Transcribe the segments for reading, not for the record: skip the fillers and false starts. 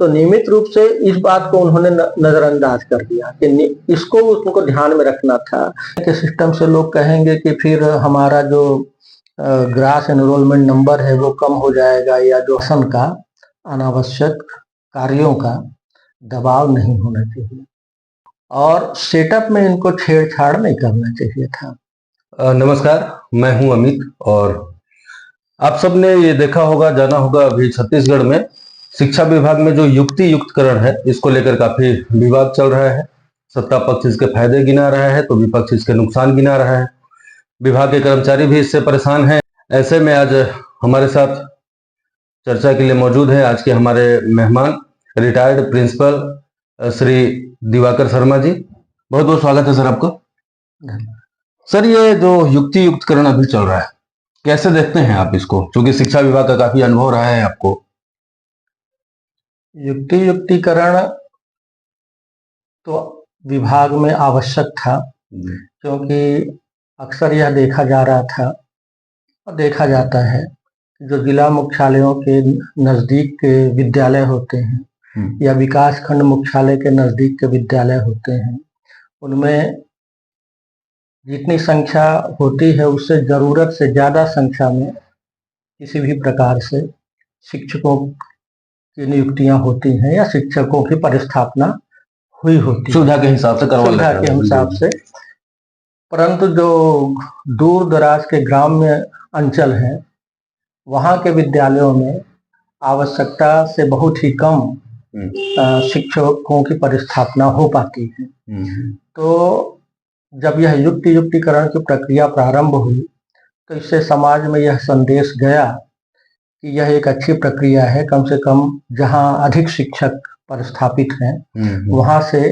तो नियमित रूप से इस बात को उन्होंने नजरअंदाज कर दिया कि इसको उनको ध्यान में रखना था कि सिस्टम से लोग कहेंगे कि फिर हमारा जो ग्रास एनरोलमेंट नंबर है वो कम हो जाएगा, या जो शासन का अनावश्यक कार्यों का दबाव नहीं होना चाहिए और सेटअप में इनको छेड़छाड़ नहीं करना चाहिए था। नमस्कार, मैं हूं अमित और आप सबने ये देखा होगा, जाना होगा, अभी छत्तीसगढ़ में शिक्षा विभाग में जो युक्ति युक्तकरण है, इसको लेकर काफी विवाद चल रहा है। सत्ता पक्ष इसके फायदे गिना रहा है तो विपक्ष इसके नुकसान गिना रहा है। विभाग के कर्मचारी भी इससे परेशान हैं। ऐसे में आज हमारे साथ चर्चा के लिए मौजूद है आज के हमारे मेहमान, रिटायर्ड प्रिंसिपल श्री दिवाकर शर्मा जी। बहुत बहुत स्वागत है सर आपको। सर, ये जो युक्ति युक्तकरण अभी चल रहा है, कैसे देखते हैं आप इसको, क्योंकि शिक्षा विभाग का काफी अनुभव रहा है आपको? युक्ति युक्तिकरण तो विभाग में आवश्यक था, क्योंकि अक्सर यह देखा जा रहा था और देखा जाता है जो जिला मुख्यालयों के नजदीक के विद्यालय होते हैं या विकास खंड मुख्यालय के नजदीक के विद्यालय होते हैं, उनमें जितनी संख्या होती है उससे जरूरत से ज्यादा संख्या में किसी भी प्रकार से शिक्षकों की नियुक्तियां होती हैं या शिक्षकों की पदस्थापना हुई होती है सुविधा के हिसाब से, सुविधा के हिसाब से। परंतु जो दूर दराज के ग्राम्य अंचल हैं, वहाँ के विद्यालयों में आवश्यकता से बहुत ही कम शिक्षकों की पदस्थापना हो पाती है। तो जब यह युक्ति युक्तिकरण की प्रक्रिया प्रारंभ हुई तो इससे समाज में यह संदेश गया कि यह एक अच्छी प्रक्रिया है। कम से कम जहाँ अधिक शिक्षक पदस्थापित हैं वहाँ से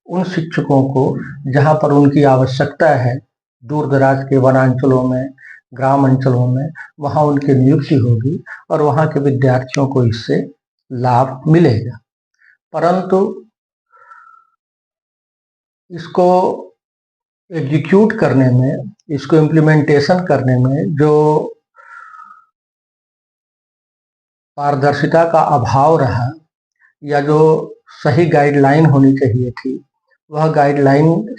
उन शिक्षकों को जहाँ पर उनकी आवश्यकता है, दूर दराज के वनांचलों में, ग्राम अंचलों में, वहाँ उनकी नियुक्ति होगी और वहाँ के विद्यार्थियों को इससे लाभ मिलेगा। परंतु इसको एग्जीक्यूट करने में, इसको इम्प्लीमेंटेशन करने में जो पारदर्शिता का अभाव रहा या जो सही गाइडलाइन होनी चाहिए थी, वह गाइडलाइन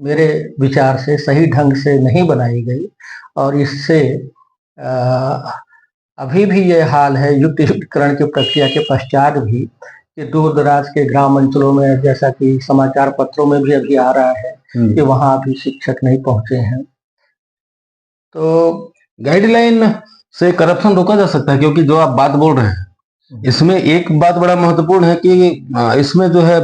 मेरे विचार से सही ढंग से नहीं बनाई गई और इससे अभी भी ये हाल है युक्ति युक्तकरण की प्रक्रिया के पश्चात भी कि दूर दराज के ग्राम अंचलों में, जैसा कि समाचार पत्रों में भी अभी आ रहा है कि वहां अभी शिक्षक नहीं पहुंचे हैं। तो गाइडलाइन से करप्शन रोका जा सकता है, क्योंकि जो आप बात बोल रहे हैं इसमें एक बात बड़ा महत्वपूर्ण है कि इसमें जो है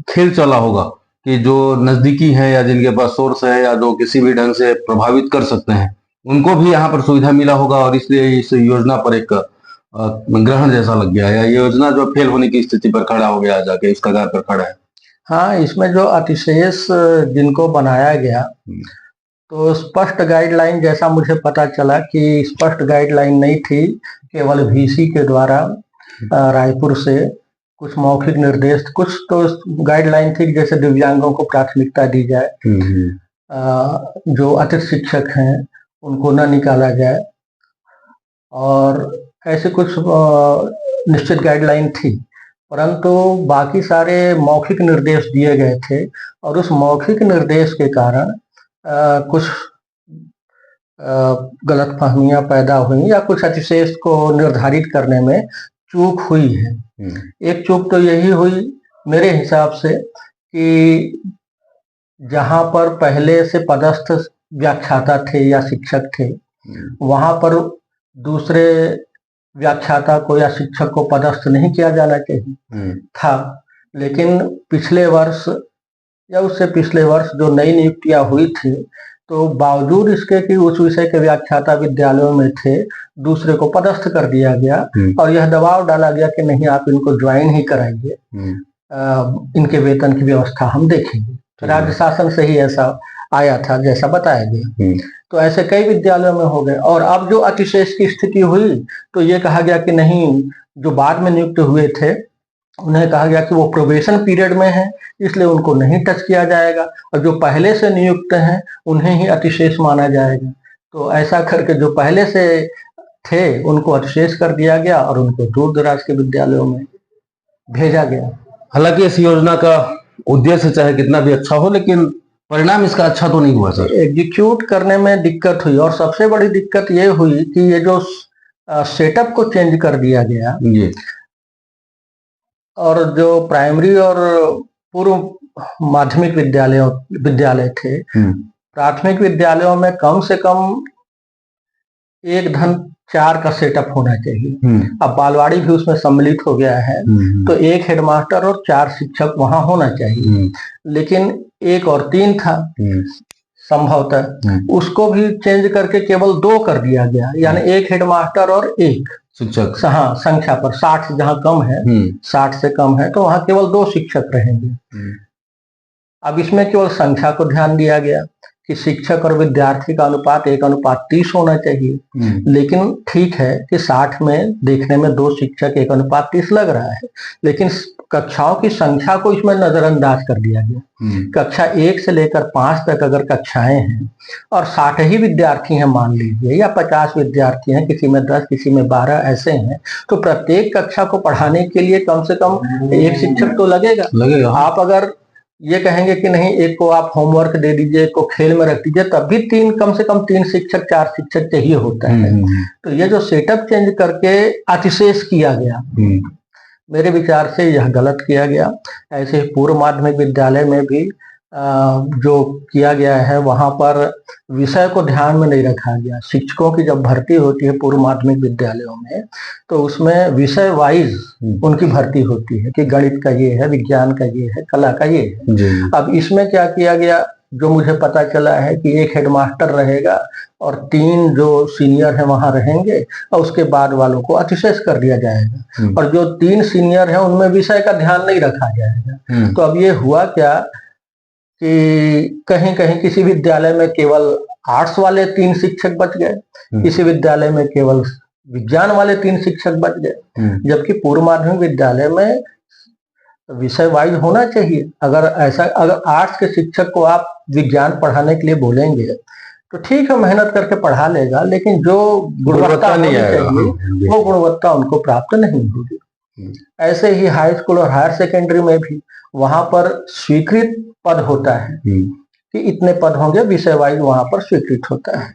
खेल चला होगा कि जो नजदीकी है या जिनके पास सोर्स है या जो किसी भी ढंग से प्रभावित कर सकते हैं, उनको भी यहाँ पर सुविधा मिला होगा और इसलिए इस योजना पर एक ग्रहण जैसा लग गया, या योजना जो फेल होने की स्थिति पर खड़ा हो गया, जाके इस कगार पर खड़ा है। हाँ, इसमें जो अतिशेष जिनको बनाया गया, तो स्पष्ट गाइडलाइन, जैसा मुझे पता चला कि स्पष्ट गाइडलाइन नहीं थी, केवल वीसी के द्वारा रायपुर से कुछ मौखिक निर्देश, कुछ तो गाइडलाइन थी जैसे दिव्यांगों को प्राथमिकता दी जाए, जो अतिथि शिक्षक हैं उनको न निकाला जाए, और ऐसे कुछ निश्चित गाइडलाइन थी। परंतु बाकी सारे मौखिक निर्देश दिए गए थे और उस मौखिक निर्देश के कारण कुछ गलतफहमियां पैदा हुई या कुछ अतिशेष को निर्धारित करने में चूक हुई है। एक चूक तो यही हुई मेरे हिसाब से कि जहां पर पहले से पदस्थ व्याख्याता थे या शिक्षक थे, वहां पर दूसरे व्याख्याता को या शिक्षक को पदस्थ नहीं किया जाना चाहिए था। लेकिन पिछले वर्ष या उससे पिछले वर्ष जो नई नियुक्तियां हुई थी, तो बावजूद इसके कि उस विषय के व्याख्याता विद्यालयों में थे, दूसरे को पदस्थ कर दिया गया और यह दबाव डाला गया कि नहीं, आप इनको ज्वाइन ही कराइए, इनके वेतन की व्यवस्था हम देखेंगे। राज्य शासन से ही ऐसा आया था जैसा बताया गया। तो ऐसे कई विद्यालयों में हो गए और अब जो अतिशेष की स्थिति हुई तो ये कहा गया कि नहीं, जो बाद में नियुक्त हुए थे उन्हें कहा गया कि वो प्रोबेशन पीरियड में है, इसलिए उनको नहीं टच किया जाएगा, और जो पहले से नियुक्त हैं उन्हें ही अतिशेष माना जाएगा। तो ऐसा करके जो पहले से थे उनको अतिशेष कर दिया गया और उनको दूर दराज के विद्यालयों में भेजा गया। हालांकि इस योजना का उद्देश्य चाहे कितना भी अच्छा हो, लेकिन परिणाम इसका अच्छा तो नहीं हुआ सर। एग्जीक्यूट करने में दिक्कत हुई, और सबसे बड़ी दिक्कत ये हुई कि ये जो सेटअप को चेंज कर दिया गया जी। और जो प्राइमरी और पूर्व माध्यमिक विद्यालय थे, प्राथमिक विद्यालयों में कम से कम 1:4 का सेटअप होना चाहिए। अब बालवाड़ी भी उसमें सम्मिलित हो गया है, तो 1 हेडमास्टर और 4 शिक्षक वहां होना चाहिए, लेकिन 1 और 3 था संभवतः। उसको भी चेंज करके केवल 2 कर दिया गया, यानी 1 हेडमास्टर और 1 शिक्षक। हाँ, संख्या पर 60 जहाँ कम है, 60 से कम है, तो वहां केवल 2 शिक्षक रहेंगे। अब इसमें केवल संख्या को ध्यान दिया गया कि शिक्षक और विद्यार्थी का अनुपात 1:30 होना चाहिए, लेकिन ठीक है कि 60 में देखने में 2 शिक्षक 1:30 लग रहा है, लेकिन कक्षाओं की संख्या को इसमें नजरअंदाज कर दिया गया। कक्षा 1 से लेकर 5 तक अगर कक्षाएं हैं और 60 ही विद्यार्थी हैं मान लीजिए, या 50 विद्यार्थी हैं, किसी में 10 किसी में 12 ऐसे हैं, तो प्रत्येक कक्षा को पढ़ाने के लिए कम से कम 1 शिक्षक तो लगेगा। आप अगर ये कहेंगे कि नहीं, एक को आप होमवर्क दे दीजिए, एक को खेल में रख दीजिए, तब भी कम से कम 3 शिक्षक 4 शिक्षक चाहिए होता है। तो ये जो सेटअप चेंज करके अतिशेष किया गया, मेरे विचार से यह गलत किया गया। ऐसे पूर्व माध्यमिक विद्यालय में भी जो किया गया है, वहां पर विषय को ध्यान में नहीं रखा गया। शिक्षकों की जब भर्ती होती है पूर्व माध्यमिक विद्यालयों में, तो उसमें विषय वाइज उनकी भर्ती होती है कि गणित का ये है, विज्ञान का ये है, कला का ये है। अब इसमें क्या किया गया, जो मुझे पता चला है कि 1 हेडमास्टर रहेगा और 3 जो सीनियर हैं वहां रहेंगे, और उसके बाद वालों को अतिशेष कर दिया जाएगा, और जो 3 सीनियर हैं उनमें विषय का ध्यान नहीं रखा जाएगा। तो अब ये हुआ क्या कि कहीं कहीं किसी विद्यालय में केवल आर्ट्स वाले 3 शिक्षक बच गए, किसी विद्यालय में केवल विज्ञान वाले 3 शिक्षक बच गए, जबकि पूर्व माध्यमिक विद्यालय में विषय वाइज होना चाहिए। अगर आर्ट्स के शिक्षक को आप विज्ञान पढ़ाने के लिए बोलेंगे तो ठीक है, मेहनत करके पढ़ा लेगा, लेकिन जो गुणवत्ता नहीं चाहिए वो गुणवत्ता उनको प्राप्त नहीं होगी। ऐसे ही हाई स्कूल और हायर सेकेंडरी में भी वहां पर स्वीकृत पद होता है कि इतने पद होंगे, विषय वाइज वहां पर स्वीकृत होता है,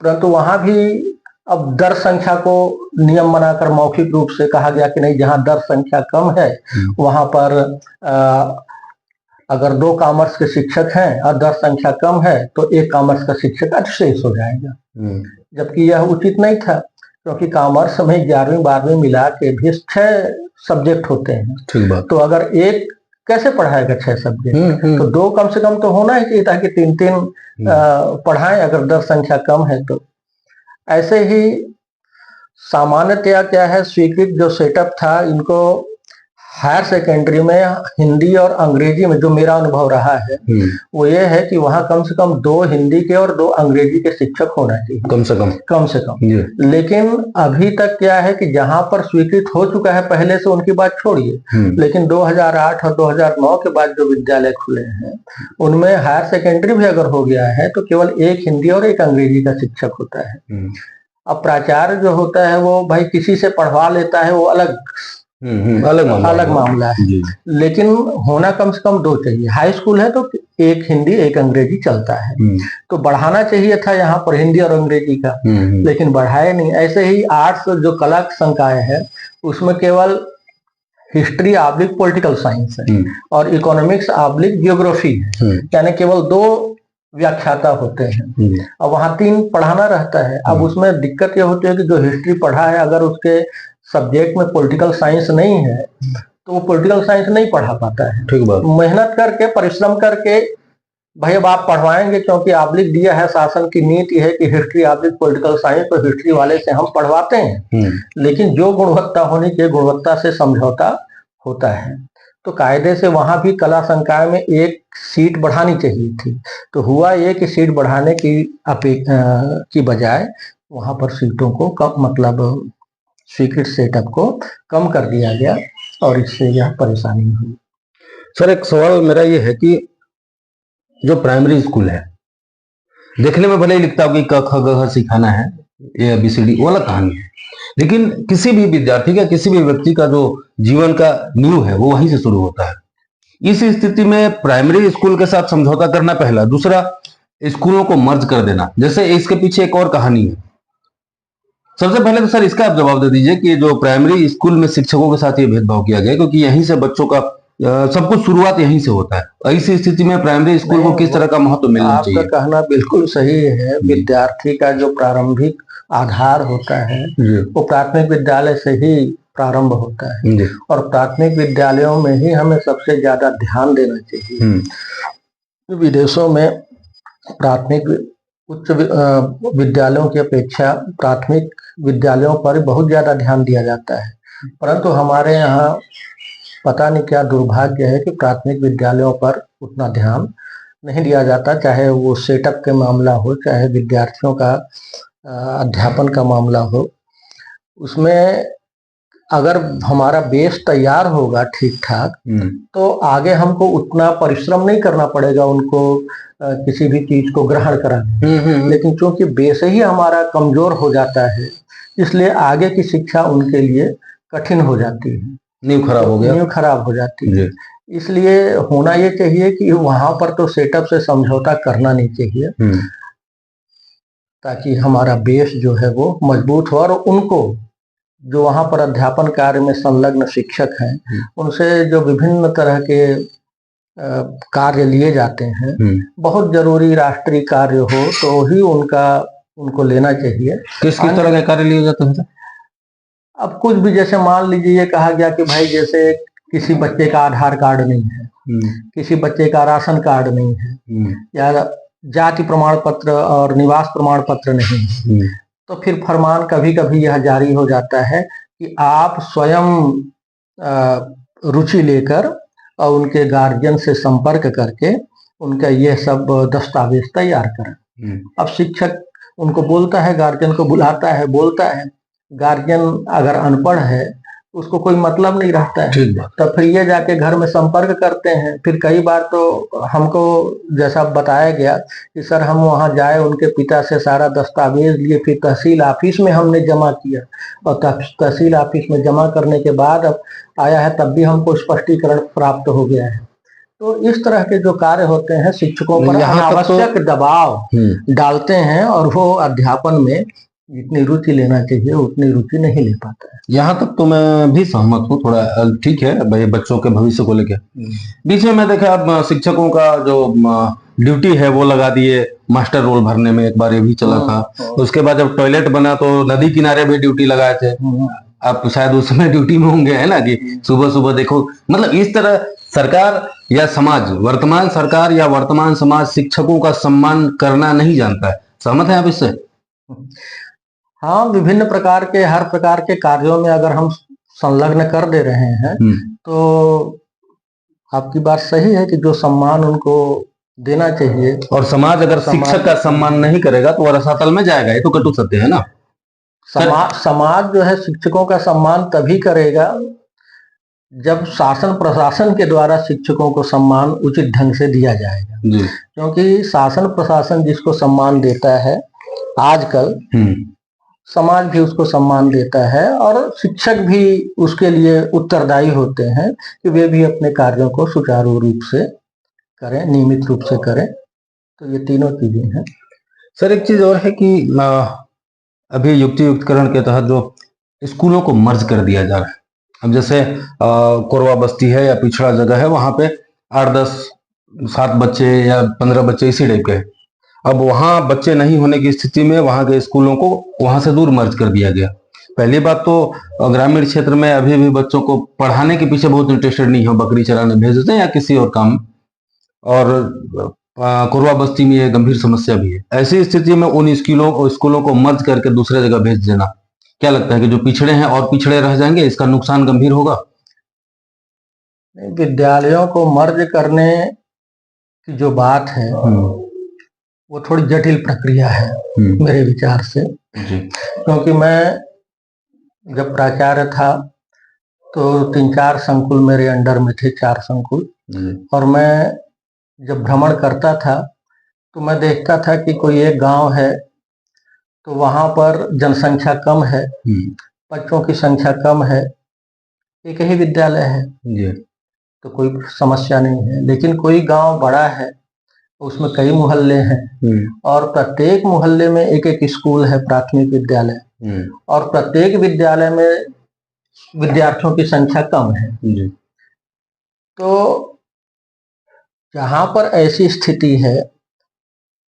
परंतु वहां भी अब दर संख्या को नियम बनाकर मौखिक रूप से कहा गया कि नहीं, जहां दर संख्या कम है वहां पर अगर 2 कॉमर्स के शिक्षक हैं और दर संख्या कम है तो 1 कॉमर्स का शिक्षक अतिशेष हो जाएगा, जबकि यह उचित नहीं था, क्योंकि कॉमर्स में 11वीं 12वीं मिला के भी 6 सब्जेक्ट होते हैं। तो अगर एक कैसे पढ़ाएगा 6 सब्जेक्ट, तो 2 कम से कम तो होना ही चाहिए ताकि 3-3 पढ़ाएं, अगर दर संख्या कम है तो। ऐसे ही सामान्यतया क्या है, स्वीकृत जो सेटअप था, इनको हायर सेकेंडरी में हिंदी और अंग्रेजी में जो मेरा अनुभव रहा है वो ये है कि वहां कम से कम 2 हिंदी के और 2 अंग्रेजी के शिक्षक होना चाहिए, कम से कम। लेकिन अभी तक क्या है कि जहां पर स्वीकृत हो चुका है पहले से, उनकी बात छोड़िए, लेकिन 2008 और 2009 के बाद जो विद्यालय खुले हैं उनमें हायर सेकेंडरी भी अगर हो गया है तो केवल 1 हिंदी और 1 अंग्रेजी का शिक्षक होता है। अब प्राचार्य जो होता है वो भाई किसी से पढ़वा लेता है, वो अलग मामला है, लेकिन होना कम से कम 2 चाहिए। हाई स्कूल है तो 1 हिंदी 1 अंग्रेजी चलता है, तो बढ़ाना चाहिए था यहाँ पर हिंदी और अंग्रेजी का, लेकिन बढ़ाए नहीं। ऐसे ही आर्ट्स जो कला संकाय है उसमें केवल हिस्ट्री आब्लिक पॉलिटिकल साइंस है और इकोनॉमिक्स आब्लिक जियोग्राफी है, यानी केवल 2 व्याख्याता होते हैं, और वहां 3 पढ़ाना रहता है। अब उसमें दिक्कत यह होती है कि जो हिस्ट्री पढ़ा है, अगर उसके सब्जेक्ट में पॉलिटिकल साइंस नहीं है तो वो पॉलिटिकल साइंस नहीं पढ़ा पाता है। ठीक बात। मेहनत करके, परिश्रम करके भाई अब आप पढ़वाएंगे, क्योंकि आब्लिक दिया है, शासन की नीति है कि हिस्ट्री आब्लिक पॉलिटिकल साइंस, तो हिस्ट्री वाले से हम पढ़वाते हैं, लेकिन जो गुणवत्ता होनी चाहिए गुणवत्ता से समझौता होता है। तो कायदे से वहां भी कला संकाय में 1 सीट बढ़ानी चाहिए थी, तो हुआ ये कि सीट बढ़ाने की बजाय वहां पर सीटों को कम, मतलब स्वीकृत सेटअप को कम कर दिया गया, और इससे यह परेशानी हुई। सर, एक सवाल मेरा ये है कि जो प्राइमरी स्कूल है, देखने में भले ही लिखता हो कि क ख ग घ सिखाना है, ABCD वो अलग कहानी है, लेकिन किसी भी विद्यार्थी का, किसी भी व्यक्ति का जो जीवन का नींव है वो वहीं से शुरू होता है। इस स्थिति में प्राइमरी स्कूल के साथ समझौता करना पहला, दूसरा स्कूलों को मर्ज कर देना, जैसे इसके पीछे एक और कहानी है। सबसे पहले तो सर इसका आप जवाब दे दीजिए कि जो प्राइमरी स्कूल में शिक्षकों के साथ ये भेदभाव किया गया, क्योंकि यहीं से बच्चों का सब कुछ शुरुआत यहीं से होता है। ऐसी स्थिति में प्राइमरी स्कूल को किस तरह का महत्व मिलना चाहिए? आपका कहना बिल्कुल सही है। विद्यार्थी का जो प्रारंभिक आधार होता है वो प्राथमिक विद्यालय से ही प्रारंभ होता है, और प्राथमिक विद्यालयों में ही हमें सबसे ज्यादा ध्यान देना चाहिए। विदेशों में प्राथमिक उच्च विद्यालयों की अपेक्षा प्राथमिक विद्यालयों पर बहुत ज्यादा ध्यान दिया जाता है, परंतु हमारे यहाँ पता नहीं क्या दुर्भाग्य है कि प्राथमिक विद्यालयों पर उतना ध्यान नहीं दिया जाता, चाहे वो सेटअप के मामला हो, चाहे विद्यार्थियों का अध्यापन का मामला हो। उसमें अगर हमारा बेस तैयार होगा ठीक ठाक तो आगे हमको उतना परिश्रम नहीं करना पड़ेगा उनको किसी भी चीज को ग्रहण कराने। लेकिन चूंकि बेस ही हमारा कमजोर हो जाता है, इसलिए आगे की शिक्षा उनके लिए कठिन हो जाती है, नींव खराब हो जाती है। इसलिए होना ये चाहिए कि वहां पर तो सेटअप से समझौता करना नहीं चाहिए, ताकि हमारा बेस जो है वो मजबूत हो, और उनको जो वहां पर अध्यापन कार्य में संलग्न शिक्षक हैं उनसे जो विभिन्न तरह के कार्य लिए जाते हैं, बहुत जरूरी राष्ट्रीय कार्य हो तो ही उनको लेना चाहिए। किस तरह के कार्य लिए जाते हैं? अब कुछ भी, जैसे मान लीजिए ये कहा गया कि भाई जैसे किसी बच्चे का आधार कार्ड नहीं है, किसी बच्चे का राशन कार्ड नहीं है, या जाति प्रमाण पत्र और निवास प्रमाण पत्र नहीं है, तो फिर फरमान कभी कभी यह जारी हो जाता है कि आप स्वयं रुचि लेकर और उनके गार्जियन से संपर्क करके उनका यह सब दस्तावेज तैयार करें। अब शिक्षक उनको बोलता है, गार्जियन को बुलाता है, बोलता है, गार्जियन अगर अनपढ़ है उसको कोई मतलब नहीं रहता है, तो फिर ये जाके घर में संपर्क करते हैं। फिर कई बार तो हमको जैसा बताया गया कि सर हम वहां जाए, उनके पिता से सारा दस्तावेज लिए, फिर तहसील ऑफिस में हमने जमा किया, और तहसील ऑफिस में जमा करने के बाद अब आया है तब भी हमको स्पष्टीकरण प्राप्त हो गया है। तो इस तरह के जो कार्य होते हैं शिक्षकों पर अनावश्यक दबाव डालते हैं, और वो अध्यापन में जितनी रुचि लेना चाहिए उतनी रुचि नहीं ले पाता है। यहाँ तक तो मैं भी सहमत हूँ, थोड़ा ठीक है भाई, बच्चों के भविष्य को लेकर। बीच में मैं देखा अब शिक्षकों का जो ड्यूटी है वो लगा दिए मास्टर रोल भरने में, एक बार ये भी चला था। उसके बाद जब टॉयलेट बना तो नदी किनारे भी ड्यूटी लगाए थे। आप शायद उस समय ड्यूटी में होंगे, है ना, कि सुबह सुबह देखो। मतलब इस तरह सरकार या समाज, वर्तमान सरकार या वर्तमान समाज शिक्षकों का सम्मान करना नहीं जानता है। सहमत है आप इससे? हाँ, विभिन्न प्रकार के, हर प्रकार के कार्यों में अगर हम संलग्न कर दे रहे हैं तो आपकी बात सही है कि जो सम्मान उनको देना चाहिए। और समाज अगर शिक्षक का सम्मान नहीं करेगा तो वह रसातल में जाएगा, ये तो कटु सत्य है ना। समाज जो है शिक्षकों का सम्मान तभी करेगा जब शासन प्रशासन के द्वारा शिक्षकों को सम्मान उचित ढंग से दिया जाएगा, क्योंकि शासन प्रशासन जिसको सम्मान देता है आजकल, समाज भी उसको सम्मान देता है, और शिक्षक भी उसके लिए उत्तरदायी होते हैं कि वे भी अपने कार्यों को सुचारू रूप से करें, नियमित रूप से करें। तो ये तीनों चीजें हैं। सर एक चीज और है कि अभी युक्ति युक्तकरण के तहत जो स्कूलों को मर्ज कर दिया जा रहा है। अब जैसे कोरवा बस्ती है या पिछड़ा जगह है, वहां पे 8, 10, 7 बच्चे या 15 बच्चे इसी टाइप के हैं। अब वहां बच्चे नहीं होने की स्थिति में वहां के स्कूलों को वहां से दूर मर्ज कर दिया गया। पहली बात तो ग्रामीण क्षेत्र में अभी भी बच्चों को पढ़ाने के पीछे बहुत इंटरेस्टेड नहीं हो, बकरी चराने भेज देते हैं या किसी और काम। और कोरवा बस्ती में ये गंभीर समस्या भी है। ऐसी स्थिति में उन स्कूलों को मर्ज करके दूसरे जगह भेज देना, क्या लगता है कि जो पिछड़े हैं और पिछड़े रह जाएंगे, इसका नुकसान गंभीर होगा? विद्यालयों को मर्ज करने की जो बात है वो थोड़ी जटिल प्रक्रिया है मेरे विचार से, क्योंकि मैं जब प्राचार्य था तो 3-4 संकुल मेरे अंडर में थे, 4 संकुल, और मैं जब भ्रमण करता था तो मैं देखता था कि कोई एक गांव है तो वहां पर जनसंख्या कम है, बच्चों की संख्या कम है, एक ही विद्यालय है जी। तो कोई समस्या नहीं है। लेकिन कोई गांव बड़ा है, उसमें कई मोहल्ले हैं और प्रत्येक मोहल्ले में एक एक स्कूल है, प्राथमिक विद्यालय, और प्रत्येक विद्यालय में विद्यार्थियों की संख्या कम है जी। तो जहां पर ऐसी स्थिति है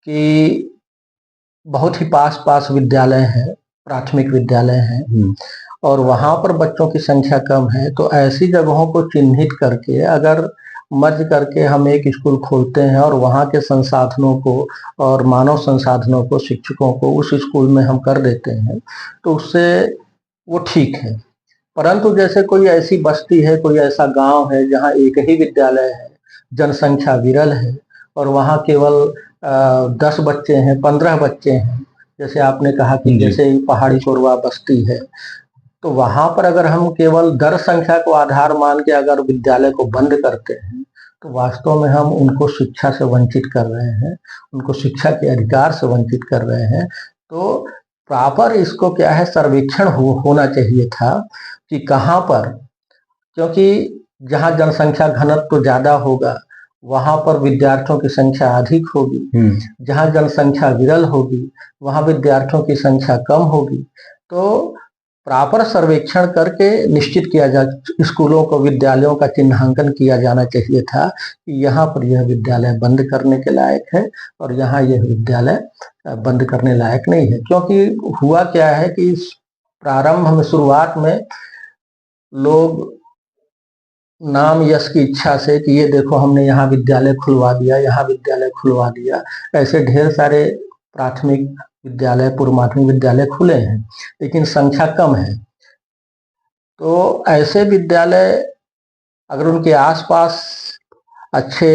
कि बहुत ही पास पास विद्यालय है, प्राथमिक विद्यालय है, और वहां पर बच्चों की संख्या कम है, तो ऐसी जगहों को चिन्हित करके अगर मर्ज करके हम एक स्कूल खोलते हैं और वहां के संसाधनों को और मानव संसाधनों को, शिक्षकों को उस स्कूल में हम कर देते हैं, तो उससे वो ठीक है। परंतु जैसे कोई ऐसी बस्ती है, कोई ऐसा गांव है जहां एक ही विद्यालय है, जनसंख्या विरल है और वहां केवल 10 बच्चे हैं, 15 बच्चे हैं, जैसे आपने कहा कि जैसे पहाड़ी कोरवा बस्ती है, तो वहां पर अगर हम केवल दर संख्या को आधार मान के अगर विद्यालय को बंद करते हैं, तो वास्तव में हम उनको शिक्षा से वंचित कर रहे हैं, उनको शिक्षा के अधिकार से वंचित कर रहे हैं। तो प्रॉपर इसको क्या है, सर्वेक्षण होना चाहिए था कि कहाँ पर, क्योंकि जहाँ जनसंख्या घनत्व ज्यादा होगा वहां पर विद्यार्थियों की संख्या अधिक होगी, जहाँ जनसंख्या विरल होगी वहां विद्यार्थियों की संख्या कम होगी। तो प्रॉपर सर्वेक्षण करके निश्चित किया जा, स्कूलों को, विद्यालयों का चिन्हांकन किया जाना चाहिए था कि यहाँ पर यह विद्यालय बंद करने के लायक है और यहाँ यह विद्यालय बंद करने लायक नहीं है। क्योंकि हुआ क्या है कि प्रारंभ में, शुरुआत में लोग नाम यश की इच्छा से कि ये देखो हमने यहाँ विद्यालय खुलवा दिया, यहाँ विद्यालय खुलवा दिया, ऐसे ढेर सारे प्राथमिक विद्यालय, पूर्व माध्यमिक विद्यालय खुले हैं, लेकिन संख्या कम है। तो ऐसे विद्यालय अगर उनके आसपास अच्छे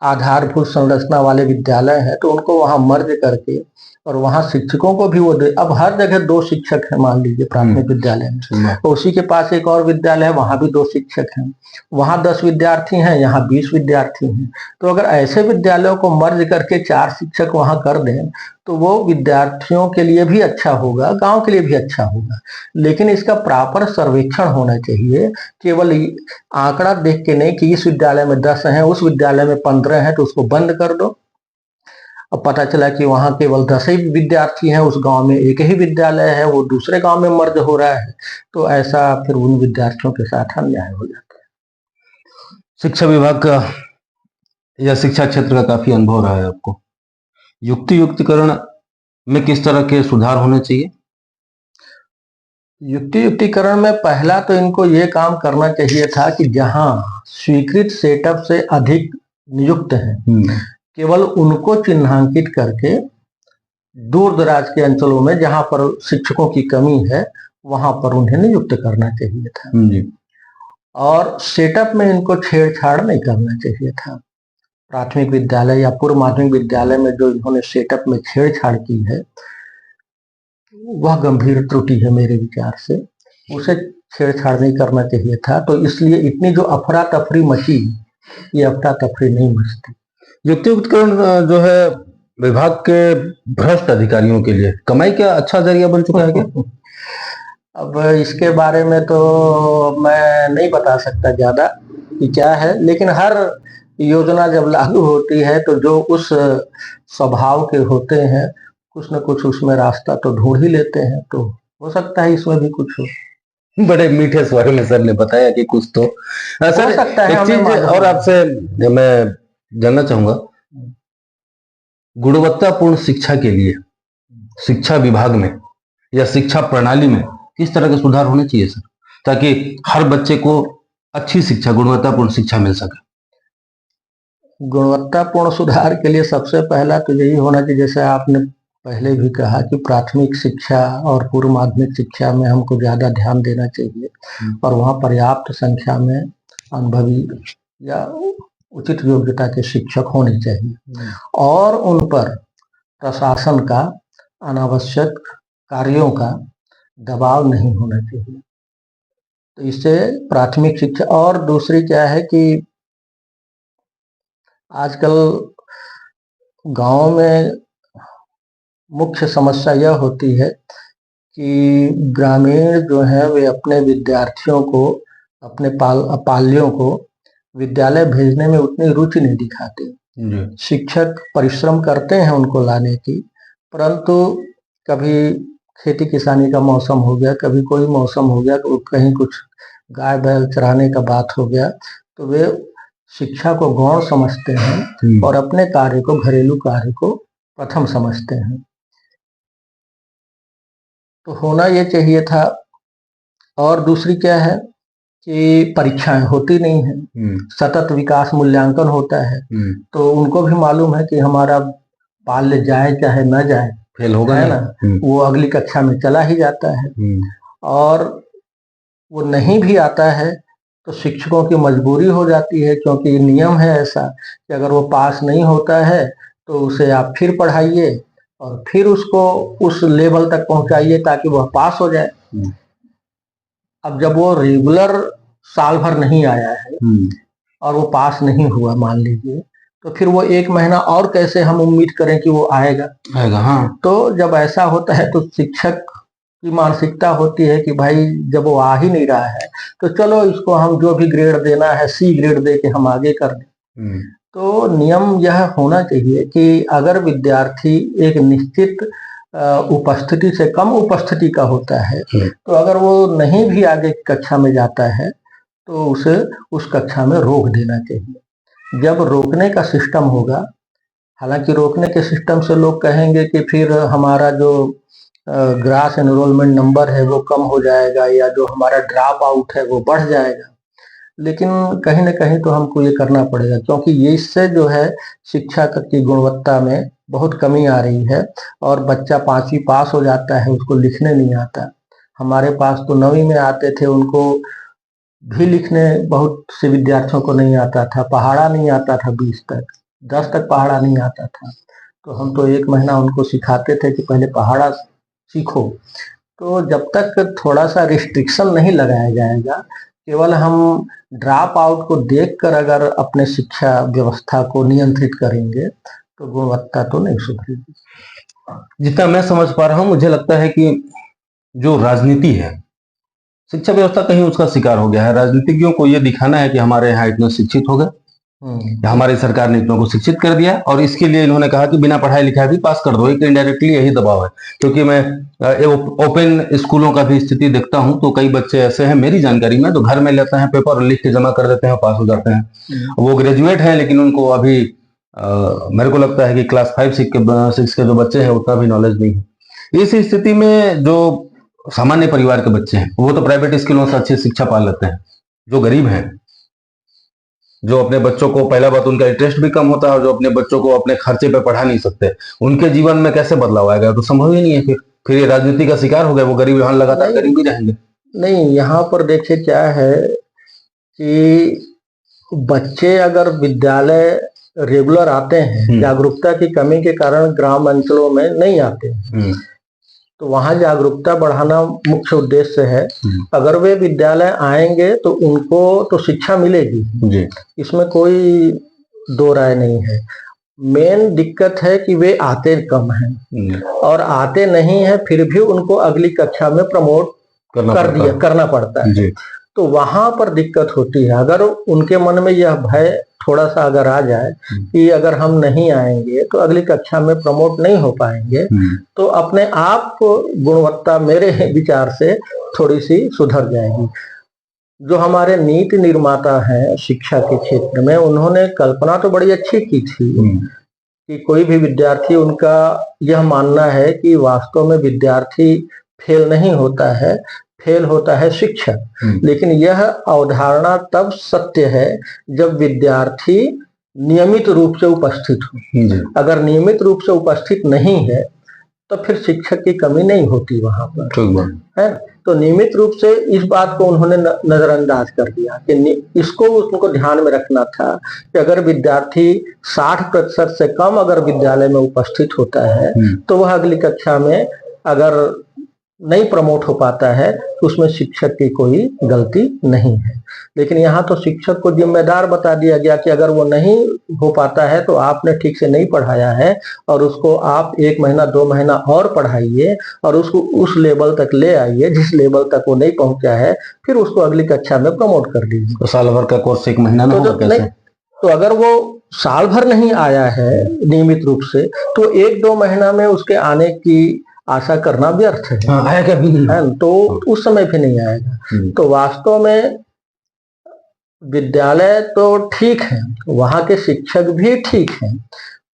आधारभूत संरचना वाले विद्यालय हैं तो उनको वहां मर्ज करके और वहां शिक्षकों को भी वो दे। अब हर जगह 2 शिक्षक है मान लीजिए प्राथमिक विद्यालय में, तो उसी के पास एक और विद्यालय है, वहां भी 2 शिक्षक हैं, वहां 10 विद्यार्थी हैं, यहाँ 20 विद्यार्थी हैं। तो अगर ऐसे विद्यालयों को मर्ज करके 4 शिक्षक वहां कर दें तो वो विद्यार्थियों के लिए भी अच्छा होगा, गांव के लिए भी अच्छा होगा। लेकिन इसका प्रॉपर सर्वेक्षण होना चाहिए, केवल आंकड़ा देख के नहीं कि इस विद्यालय में 10 हैं, उस विद्यालय में 15 हैं तो उसको बंद कर दो। अब पता चला कि वहां केवल 10 ही विद्यार्थी हैं, उस गांव में एक ही विद्यालय है, वो दूसरे गांव में मर्ज हो रहा है, तो ऐसा फिर उन विद्यार्थियों के साथ अन्याय हो जाता है। शिक्षा विभाग का या शिक्षा क्षेत्र का काफी अनुभव रहा है आपको, युक्तिकरण में किस तरह के सुधार होने चाहिए? युक्तिकरण में पहला तो इनको ये काम करना चाहिए था कि जहां स्वीकृत सेटअप से अधिक नियुक्त हैं, केवल उनको चिन्हांकित करके दूर दराज के अंचलों में जहां पर शिक्षकों की कमी है वहां पर उन्हें नियुक्त करना चाहिए था जी। और सेटअप में इनको छेड़छाड़ नहीं करना चाहिए था। प्राथमिक विद्यालय या पूर्व माध्यमिक विद्यालय में जो इन्होंने सेटअप में छेड़छाड़ की है वह गंभीर त्रुटि है मेरे विचार से, उसे छेड़छाड़ नहीं करना चाहिए था। तो इसलिए इतनी जो अफरा तफरी मची, ये अफरा तफरी नहीं मचती। युक्तिकरण जो है विभाग के भ्रष्ट अधिकारियों के लिए कमाई का अच्छा जरिया बन चुका है क्या? अब इसके बारे में तो मैं नहीं बता सकता ज्यादा कि क्या है, लेकिन हर योजना जब लागू होती है तो जो उस स्वभाव के होते हैं कुछ न कुछ उसमें रास्ता तो ढूंढ ही लेते हैं, तो हो सकता है इसमें भी कुछ हो। बड़े मीठे स्वर में सर ने बताया कि कुछ तो सर हो सकता है। एक चीज और आपसे मैं जानना चाहूंगा, गुणवत्तापूर्ण शिक्षा के लिए शिक्षा विभाग में या शिक्षा प्रणाली में किस तरह के सुधार होने चाहिए सर, ताकि हर बच्चे को अच्छी शिक्षा, गुणवत्तापूर्ण शिक्षा मिल सके? गुणवत्तापूर्ण सुधार के लिए सबसे पहला तो यही होना चाहिए, जैसे आपने पहले भी कहा कि प्राथमिक शिक्षा और पूर्व माध्यमिक शिक्षा में हमको ज्यादा ध्यान देना चाहिए और वहाँ पर्याप्त संख्या में अनुभवी या उचित योग्यता के शिक्षक होने चाहिए और उन पर प्रशासन का अनावश्यक कार्यों का दबाव नहीं होना चाहिए। तो इससे प्राथमिक शिक्षा, और दूसरी क्या है कि आजकल गांव में मुख्य समस्या यह होती है कि ग्रामीण जो है वे अपने विद्यार्थियों को, अपने पाल्यों को विद्यालय भेजने में उतनी रुचि नहीं दिखाते। शिक्षक परिश्रम करते हैं उनको लाने की, परंतु कभी खेती किसानी का मौसम हो गया, कभी कोई मौसम हो गया, कहीं कुछ गाय बैल चराने का बात हो गया, तो वे शिक्षा को गौण समझते हैं और अपने कार्य को, घरेलू कार्य को प्रथम समझते हैं। तो होना ये चाहिए था। और दूसरी क्या है कि परीक्षाएं होती नहीं है, सतत विकास मूल्यांकन होता है, तो उनको भी मालूम है कि हमारा बाल्य जाए चाहे न जाए, फेल होगा है ना, वो अगली कक्षा में चला ही जाता है। और वो नहीं भी आता है तो शिक्षकों की मजबूरी हो जाती है, क्योंकि नियम है ऐसा कि अगर वो पास नहीं होता है तो उसे आप फिर पढ़ाइए और फिर उसको उस लेवल तक पहुंचाइए ताकि वह पास हो जाए। अब जब वो रेगुलर साल भर नहीं आया है और वो पास नहीं हुआ मान लीजिए, तो फिर वो 1 महीना और कैसे हम उम्मीद करें कि वो आएगा। हाँ। तो जब ऐसा होता है तो शिक्षक की मानसिकता होती है कि भाई जब वो आ ही नहीं रहा है तो चलो इसको हम जो भी ग्रेड देना है C ग्रेड दे के हम आगे कर दें। तो नियम यह होना चाहिए कि अगर विद्यार्थी एक निश्चित उपस्थिति से कम उपस्थिति का होता है, तो अगर वो नहीं भी आगे कक्षा में जाता है तो उसे उस कक्षा में रोक देना चाहिए। जब रोकने का सिस्टम होगा, हालांकि रोकने के सिस्टम से लोग कहेंगे कि फिर हमारा जो ग्रास एनरोलमेंट नंबर है वो कम हो जाएगा या जो हमारा ड्रॉप आउट है वो बढ़ जाएगा, लेकिन कहीं ना कहीं तो हमको ये करना पड़ेगा, क्योंकि ये इससे जो है शिक्षा की गुणवत्ता में बहुत कमी आ रही है। और बच्चा 5वीं पास हो जाता है, उसको लिखने नहीं आता। हमारे पास तो 9वीं में आते थे, उनको भी लिखने बहुत से विद्यार्थियों को नहीं आता था, पहाड़ा नहीं आता था 20 तक, 10 तक पहाड़ा नहीं आता था। तो हम तो 1 महीना उनको सिखाते थे कि पहले पहाड़ा सीखो। तो जब तक थोड़ा सा रिस्ट्रिक्शन नहीं लगाया जाएगा, केवल हम ड्रॉप आउट को देखकर अगर अपने शिक्षा व्यवस्था को नियंत्रित करेंगे तो गुणवत्ता तो नहीं सुधरेगी। जितना मैं समझ पा रहा हूं, मुझे लगता है कि जो राजनीति है, शिक्षा व्यवस्था कहीं उसका शिकार हो गया है। राजनीतिज्ञों को यह दिखाना है कि हमारे यहाँ इतने शिक्षित हो गए, हमारी सरकार ने इतनों को शिक्षित कर दिया, और इसके लिए इन्होंने कहा कि बिना पढ़ाई लिखाई भी पास कर दो। एक इनडायरेक्टली यही दबाव है, क्योंकि मैं ओपन स्कूलों का भी स्थिति देखता हूं तो कई बच्चे ऐसे हैं मेरी जानकारी में, तो घर में लेते हैं पेपर, लिख के जमा कर देते हैं, पास हो जाते हैं। वो ग्रेजुएट हैं लेकिन उनको अभी मेरे को लगता है कि क्लास 5 6 के जो बच्चे हैं उतना भी नॉलेज नहीं है। इस स्थिति में जो सामान्य परिवार के बच्चे हैं वो तो प्राइवेट स्कूलों से अच्छी शिक्षा पा लेते हैं। जो गरीब हैं, जो अपने बच्चों को, पहला बात उनका इंटरेस्ट भी कम होता है, और जो अपने बच्चों को अपने खर्चे पे पढ़ा नहीं सकते, उनके जीवन में कैसे बदलाव आएगा? तो संभव ही नहीं है। फिर ये राजनीति का शिकार हो गए, वो गरीब यहाँ लगातार गरीब ही रहेंगे। नहीं, यहाँ पर देखिए क्या है कि बच्चे अगर विद्यालय रेगुलर आते हैं, जागरूकता की कमी के कारण ग्राम अंचलों में नहीं आते हैं, तो वहां जागरूकता बढ़ाना मुख्य उद्देश्य है। अगर वे विद्यालय आएंगे तो उनको तो शिक्षा मिलेगी जी, इसमें कोई दो राय नहीं है। मेन दिक्कत है कि वे आते कम हैं और आते नहीं हैं, फिर भी उनको अगली कक्षा में प्रमोट करना पड़ता है जी। तो वहां पर दिक्कत होती है। अगर उनके मन में यह भय थोड़ा सा अगर आ जाए कि अगर हम नहीं आएंगे तो अगली कक्षा में प्रमोट नहीं हो पाएंगे, तो अपने आप गुणवत्ता मेरे विचार से थोड़ी सी सुधर जाएगी। जो हमारे नीति निर्माता हैं शिक्षा के क्षेत्र में, उन्होंने कल्पना तो बड़ी अच्छी की थी कि कोई भी विद्यार्थी, उनका यह मानना है कि वास्तव में विद्यार्थी फेल नहीं होता है, फेल होता है शिक्षक। लेकिन यह अवधारणा तब सत्य है जब विद्यार्थी नियमित रूप से उपस्थित हो। अगर नियमित रूप से उपस्थित नहीं है तो फिर शिक्षक की कमी नहीं होती वहां पर, है। तो नियमित रूप से इस बात को उन्होंने नजरअंदाज कर दिया कि इसको उनको ध्यान में रखना था कि अगर विद्यार्थी 60% से कम अगर विद्यालय में उपस्थित होता है तो वह अगली कक्षा में अगर नहीं प्रमोट हो पाता है तो उसमें शिक्षक की कोई गलती नहीं है। लेकिन यहाँ तो शिक्षक को जिम्मेदार बता दिया गया कि अगर वो नहीं हो पाता है तो आपने ठीक से नहीं पढ़ाया है और उसको आप 1 महीना 2 महीना और पढ़ाइए और उसको उस लेवल तक ले आइए जिस लेवल तक वो नहीं पहुंचा है, फिर उसको अगली कक्षा में प्रमोट कर दीजिए। तो साल भर का कोर्स 1 महीना में होगा कैसे? तो अगर वो साल भर नहीं आया है नियमित रूप से तो 1-2 महीना में उसके आने की आशा करना व्यर्थ है। हाँ, आएगा भी नहीं है तो उस समय भी नहीं आएगा। तो वास्तव में विद्यालय तो ठीक है, वहाँ के शिक्षक भी ठीक हैं,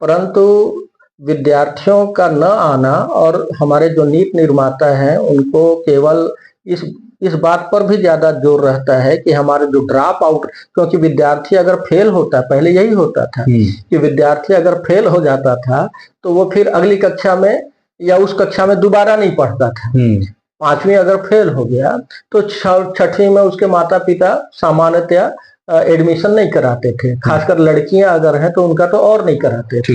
परंतु विद्यार्थियों का न आना और हमारे जो नीति निर्माता हैं उनको केवल इस बात पर भी ज्यादा जोर रहता है कि हमारे जो ड्रॉप आउट, क्योंकि विद्यार्थी अगर फेल होता, पहले यही होता था कि विद्यार्थी अगर फेल हो जाता था तो वो फिर अगली कक्षा में या उस कक्षा में दोबारा नहीं पढ़ता था। 5वीं अगर फेल हो गया तो 6वीं में उसके माता पिता सामान्यतया एडमिशन नहीं कराते थे, खासकर लड़कियां अगर हैं तो उनका तो और नहीं कराते थे।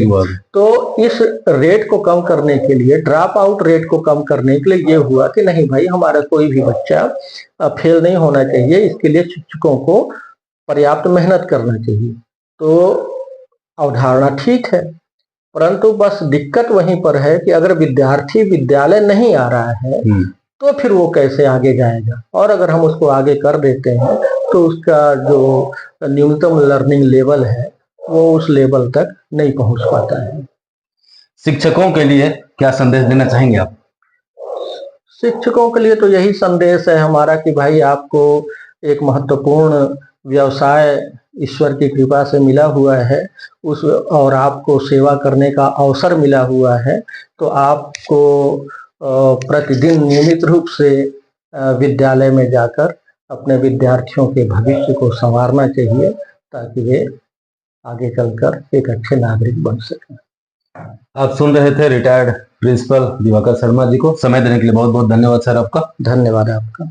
तो इस रेट को कम करने के लिए, ड्रॉप आउट रेट को कम करने के लिए ये हुआ कि नहीं भाई, हमारा कोई भी बच्चा फेल नहीं होना चाहिए, इसके लिए शिक्षकों को पर्याप्त मेहनत करना चाहिए। तो अवधारणा ठीक है, परंतु बस दिक्कत वहीं पर है कि अगर विद्यार्थी विद्यालय नहीं आ रहा है तो फिर वो कैसे आगे जाएगा। और अगर हम उसको आगे कर देते हैं तो उसका जो न्यूनतम लर्निंग लेवल है वो उस लेवल तक नहीं पहुंच पाता है। शिक्षकों के लिए क्या संदेश देना चाहेंगे आप? शिक्षकों के लिए तो यही संदेश है हमारा कि भाई, आपको एक महत्वपूर्ण व्यवसाय ईश्वर की कृपा से मिला हुआ है और आपको सेवा करने का अवसर मिला हुआ है, तो आपको प्रतिदिन नियमित रूप से विद्यालय में जाकर अपने विद्यार्थियों के भविष्य को संवारना चाहिए ताकि वे आगे चलकर एक अच्छे नागरिक बन सकें। आप सुन रहे थे रिटायर्ड प्रिंसिपल दिवाकर शर्मा जी को। समय देने के लिए बहुत बहुत धन्यवाद सर आपका। धन्यवाद आपका।